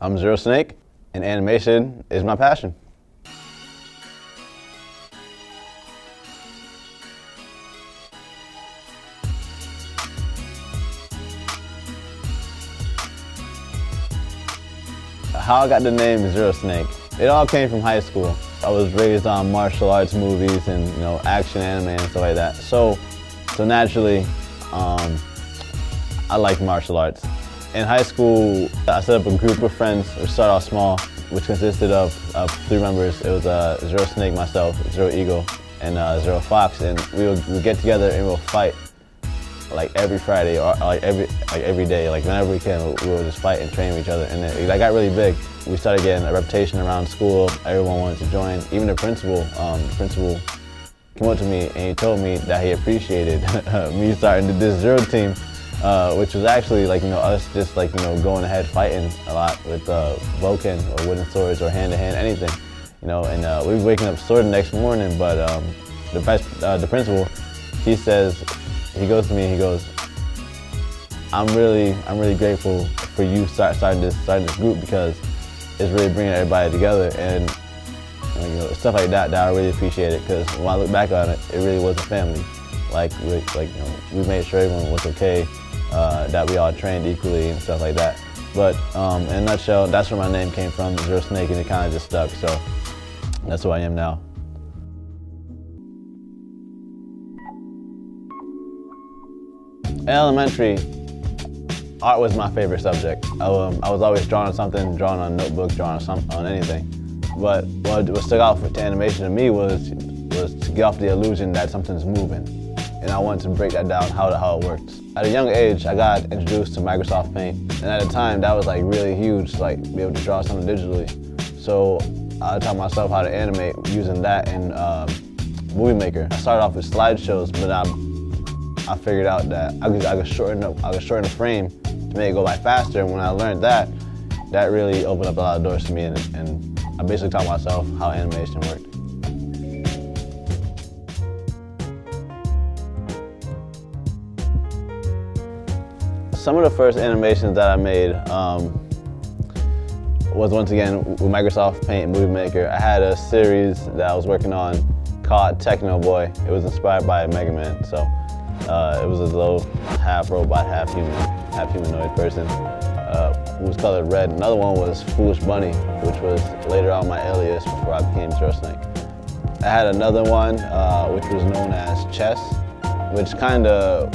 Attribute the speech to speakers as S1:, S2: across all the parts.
S1: I'm Zero Snake, and animation is my passion. How I got the name Zero Snake, it all came from high school. I was raised on martial arts movies and action anime and stuff like that. So naturally, I like martial arts. In high school, I set up a group of friends, or started off small, which consisted of 3 members. It was Zero Snake, myself, Zero Eagle, and Zero Fox, and we would get together and we'll fight like every Friday or like every day. Like whenever we can, we would just fight and train with each other, and that got really big. We started getting a reputation around school. Everyone wanted to join. Even the principal came up to me and he told me that he appreciated me starting this Zero team. Which was actually us just going ahead fighting a lot with Vulcan or wooden swords or hand-to-hand anything, and we were waking up sore the next morning. But the principal, he goes to me and he goes, I'm really grateful for you starting this group, because it's really bringing everybody together, and stuff like that I really appreciate it, because when I look back on it, it really was a family. We made sure everyone was okay. That we all trained equally and stuff like that. But in a nutshell, that's where my name came from, Zero Snake, and it kind of just stuck, so that's who I am now. In elementary, art was my favorite subject. I was always drawing on something, drawing on a notebook, drawing on anything. But what stuck out to animation to me was to get off the illusion that something's moving. And I wanted to break that down, how it works. At a young age, I got introduced to Microsoft Paint, and at the time, that was really huge, to be able to draw something digitally. So I taught myself how to animate using that in Movie Maker. I started off with slideshows, but I figured out that I could shorten the frame to make it go by faster. And when I learned that really opened up a lot of doors to me, and I basically taught myself how animation worked. Some of the first animations that I made was once again with Microsoft Paint and Movie Maker. I had a series that I was working on called Techno Boy. It was inspired by Mega Man, so it was a little half robot, half humanoid person who was colored red. Another one was Foolish Bunny, which was later on my alias before I became Zero Snake. I had another one which was known as Chess, which kind of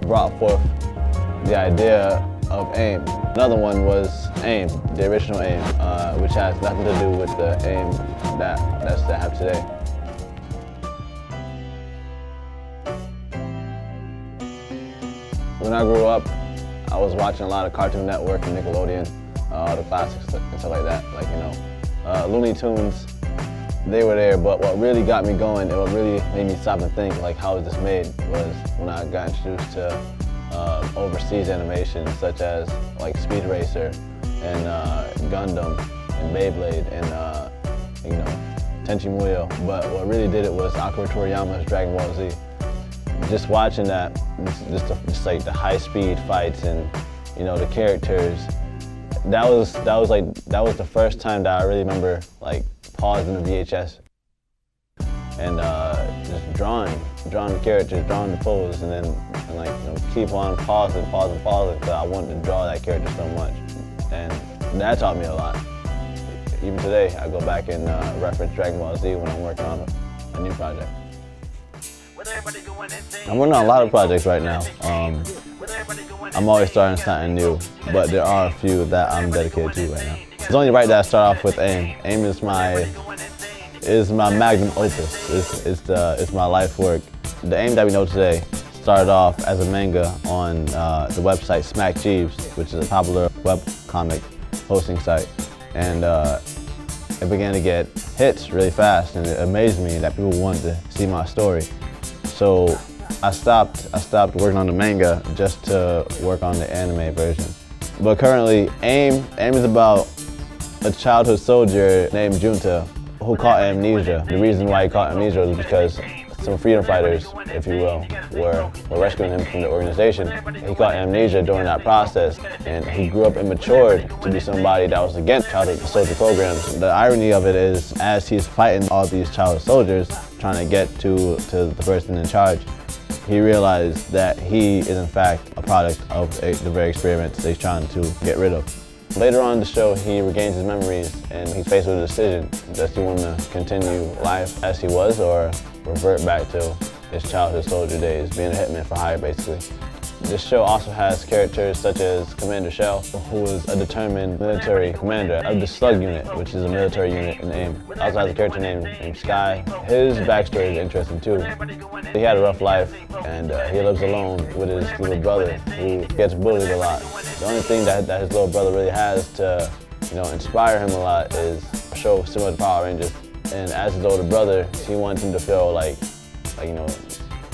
S1: brought forth the idea of AIM. Another one was AIM, the original AIM, which has nothing to do with the AIM that I have today. When I grew up, I was watching a lot of Cartoon Network and Nickelodeon, all the classics and stuff like that. Looney Tunes, they were there, but what really got me going and what really made me stop and think, how is this made, was when I got introduced to overseas animations such as Speed Racer and Gundam and Beyblade and Tenchi Muyo. But what really did it was Akira Toriyama's Dragon Ball Z. Just watching that, just the high-speed fights and the characters. That was the first time that I really remember pausing the VHS and just drawing the characters, drawing the pose, and then keep on pausing, because I wanted to draw that character so much, and that taught me a lot. Even today, I go back and reference Dragon Ball Z when I'm working on a new project. I'm working on a lot of projects right now. I'm always starting something new, but there are a few that I'm dedicated to right now. It's only right that I start off with AIM. AIM is my magnum opus. It's my life work. The AIM that we know today started off as a manga on the website Smack Jeeves, which is a popular webcomic hosting site, and it began to get hits really fast, and it amazed me that people wanted to see my story. So I stopped working on the manga just to work on the anime version. But currently, AIM is about a childhood soldier named Junta who caught amnesia. The reason why he caught amnesia was because some freedom fighters, if you will, were rescuing him from the organization. He caught amnesia during that process, and he grew up immature to be somebody that was against childhood soldier programs. The irony of it is, as he's fighting all these child soldiers, trying to get to the person in charge, he realized that he is in fact a product of the very experiments that he's trying to get rid of. Later on in the show, he regains his memories and he's faced with a decision. Does he want to continue life as he was or revert back to his childhood soldier days, being a hitman for hire basically? This show also has characters such as Commander Shell, who is a determined military commander of the Slug unit, which is a military unit in AIM. Also has a character named Sky. His backstory is interesting too. He had a rough life and he lives alone with his little brother who gets bullied a lot. The only thing that his little brother really has to, inspire him a lot is a show similar to Power Rangers. And as his older brother, he wants him to feel like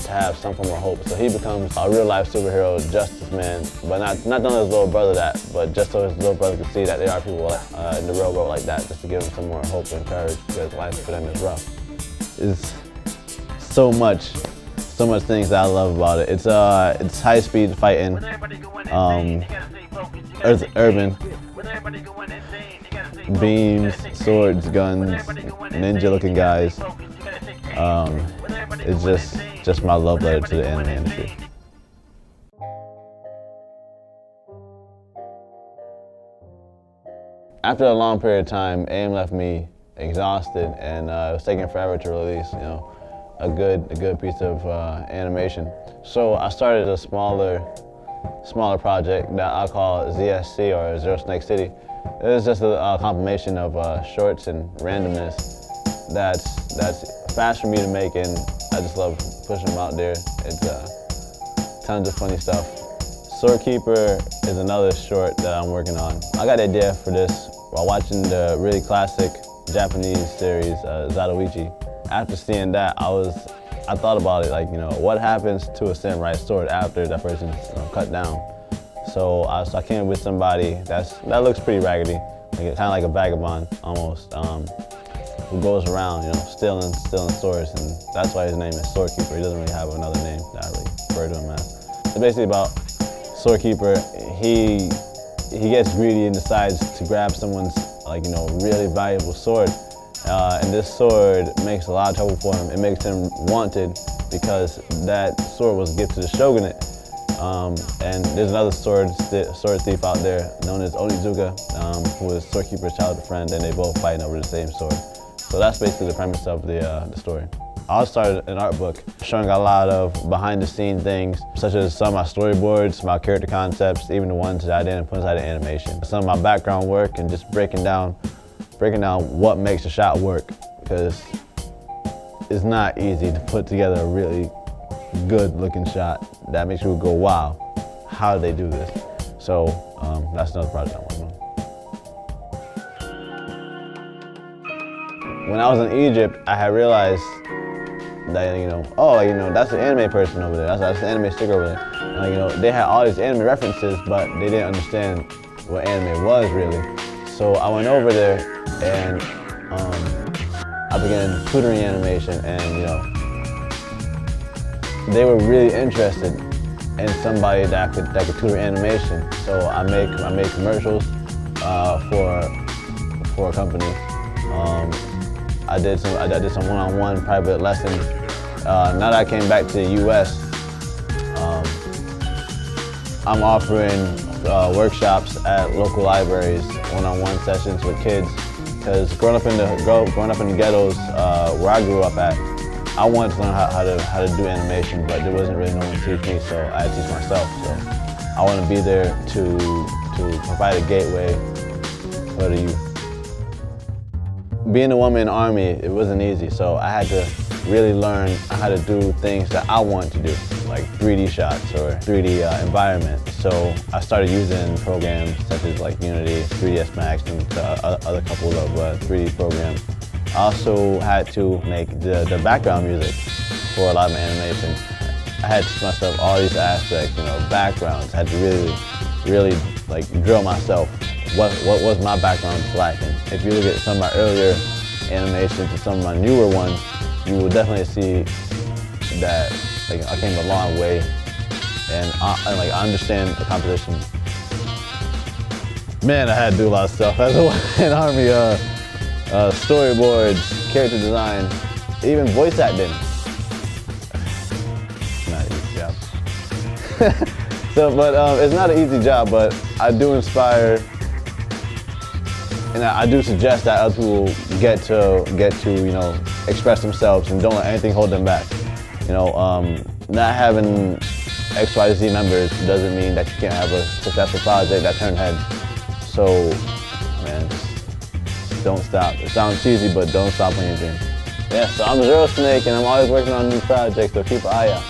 S1: to have some form of hope. So he becomes a real life superhero, justice man, but not telling his little brother that, but just so his little brother can see that there are people in the real world like that, just to give him some more hope and courage, because life for them is rough. It's so much things that I love about it. It's high speed fighting, urban, beams, swords, guns, ninja looking guys. It's just my love letter to the anime industry. After a long period of time, AIM left me exhausted, and it was taking forever to release, a good piece of animation. So I started a smaller project that I call ZSC, or Zero Snake City. It was just a combination of shorts and randomness that's fast for me to make, and I just love pushing them out there. It's tons of funny stuff. Sword Keeper is another short that I'm working on. I got the idea for this while watching the really classic Japanese series, Zatoichi. After seeing that, I thought about it, what happens to a samurai sword after that person's cut down? So I came up with somebody that looks pretty raggedy, kind of like a vagabond almost, who goes around, stealing swords, and that's why his name is Sword Keeper. He doesn't really have another name that I really refer to him as. It's basically about Sword Keeper. He gets greedy and decides to grab someone's really valuable sword, and this sword makes a lot of trouble for him. It makes him wanted because that sword was gifted to the shogunate. And there's another sword thief out there known as Onizuka, who is Sword Keeper's childhood friend, and they both fighting over the same sword. So that's basically the premise of the story. I also started an art book showing a lot of behind-the-scenes things, such as some of my storyboards, my character concepts, even the ones that I didn't put inside the animation. Some of my background work and just breaking down what makes a shot work, because it's not easy to put together a really good-looking shot that makes you go, wow, how did they do this? So that's another project I'm working on. When I was in Egypt, I had realized that, that's an anime person over there. That's an anime sticker over there. They had all these anime references, but they didn't understand what anime was really. So I went over there and I began tutoring animation, and they were really interested in somebody that could tutor animation. So I made commercials for a company. I did some one-on-one private lessons. Now that I came back to the U.S., I'm offering workshops at local libraries, one-on-one sessions with kids. Because growing up in the ghettos where I grew up at, I wanted to learn how to do animation, but there wasn't really no one to teach me, so I had to teach myself. So I want to be there to provide a gateway for the youth. Being a woman in the Army, it wasn't easy, so I had to really learn how to do things that I wanted to do, like 3D shots or 3D environments. So I started using programs such as Unity, 3ds Max, and other couple of 3D programs. I also had to make the background music for a lot of my animation. I had to teach myself all these aspects, backgrounds. I had to really drill myself. What was my background lacking? If you look at some of my earlier animations and some of my newer ones, you will definitely see that like I came a long way, and I understand the composition. Man, I had to do a lot of stuff as an army. Storyboards, character design, even voice acting. Not an easy job. It's not an easy job, but I do inspire, and I do suggest that other people get to express themselves and don't let anything hold them back. Not having XYZ members doesn't mean that you can't have a successful project that turn heads. So, man, just don't stop. It sounds cheesy, but don't stop on your dreams. Yeah, so I'm Zero Snake, and I'm always working on new projects, so keep an eye out.